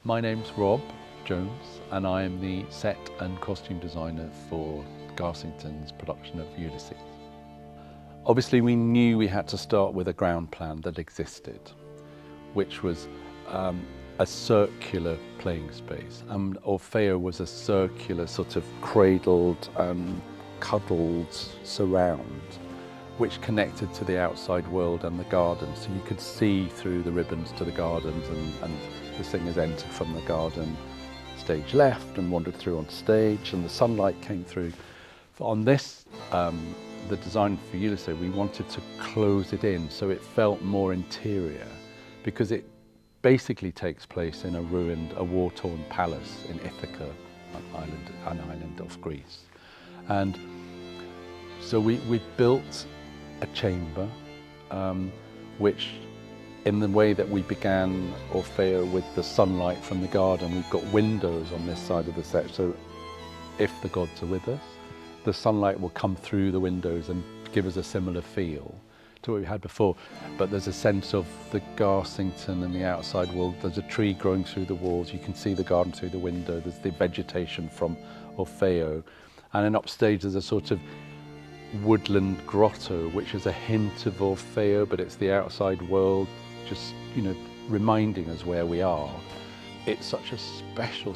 My name's Rob Jones and I am the set and costume designer for Garsington's production of Ulysses. Obviously we knew we had to start with a ground plan that existed, which was a circular playing space. Orfeo was a circular sort of cradled and cuddled surround which connected to the outside world and the garden. So you could see through the ribbons to the gardens and the singers entered from the garden stage left and wandered through on stage and the sunlight came through. On this, the design for Ulysses, we wanted to close it in so it felt more interior because it basically takes place in a war-torn palace in Ithaca, an island of Greece. And so we built a chamber, which in the way that we began Orfeo with the sunlight from the garden, we've got windows on this side of the set, so if the gods are with us, the sunlight will come through the windows and give us a similar feel to what we had before. But there's a sense of the Garsington and the outside world. There's a tree growing through the walls, you can see the garden through the window, there's the vegetation from Orfeo. And then upstage there's a sort of woodland grotto, which is a hint of Orfeo, but it's the outside world, just, reminding us where we are. It's such a special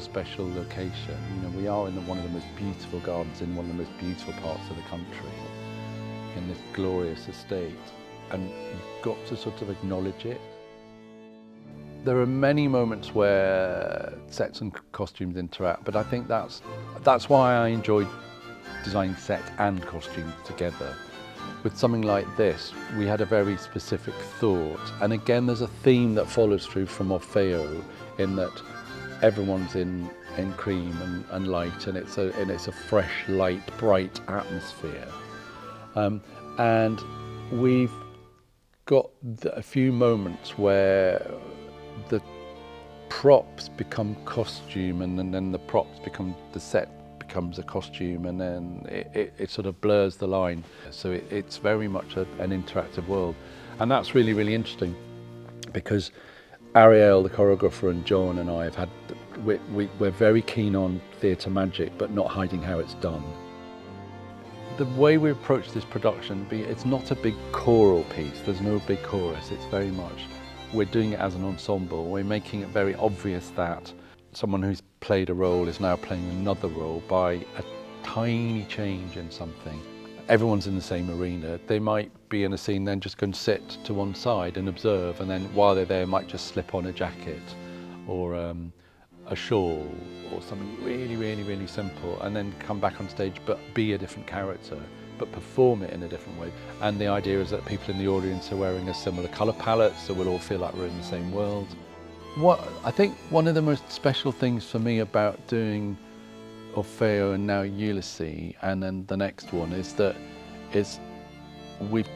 location. We are in one of the most beautiful gardens in one of the most beautiful parts of the country, in this glorious estate, and you've got to sort of acknowledge it. There are many moments where sets and costumes interact, but I think that's why I enjoyed designing set and costume together. With something like this, we had a very specific thought, and again there's a theme that follows through from Orfeo in that everyone's in cream and light, and it's a fresh, light, bright atmosphere. And we've got a few moments where the props become costume, and then the props become the set becomes a costume, and then it sort of blurs the line. So it's very much an interactive world, and that's really interesting because Ariel, the choreographer, and John and I we're very keen on theatre magic, but not hiding how it's done. The way we approach this production, it's not a big choral piece, there's no big chorus, it's very much, we're doing it as an ensemble, we're making it very obvious that someone who's played a role is now playing another role by a tiny change in something. Everyone's in the same arena, they might be in a scene then just go and sit to one side and observe, and then while they're there might just slip on a jacket or a shawl or something really simple, and then come back on stage but be a different character, but perform it in a different way. And the idea is that people in the audience are wearing a similar colour palette, so we'll all feel like we're in the same world. I think one of the most special things for me about doing Orfeo and now Ulysses, and then the next one, is we've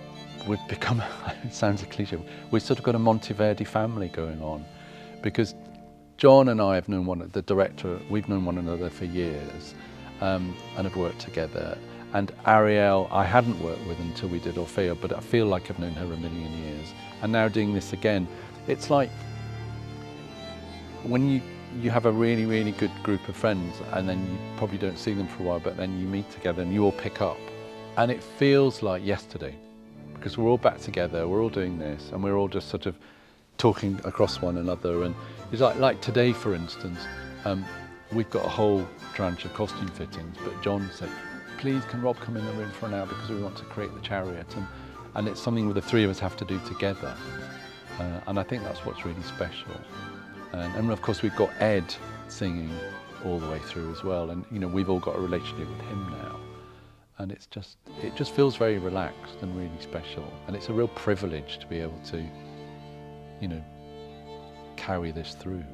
become, it sounds a cliche, we've sort of got a Monteverdi family going on, because John and I have known the director, we've known one another for years, and have worked together. And Ariel, I hadn't worked with until we did Orfeo, but I feel like I've known her a million years. And now doing this again, it's like when you have a really good group of friends, and then you probably don't see them for a while, but then you meet together and you all pick up. And it feels like yesterday, because we're all back together, we're all doing this, and we're all just sort of talking across one another. And it's like today, for instance, we've got a whole tranche of costume fittings, but John said, please can Rob come in the room for an hour because we want to create the chariot, and it's something that the three of us have to do together, and I think that's what's really special. And of course we've got Ed singing all the way through as well, and we've all got a relationship with him now, and it just feels very relaxed and really special, and it's a real privilege to be able to carry this through.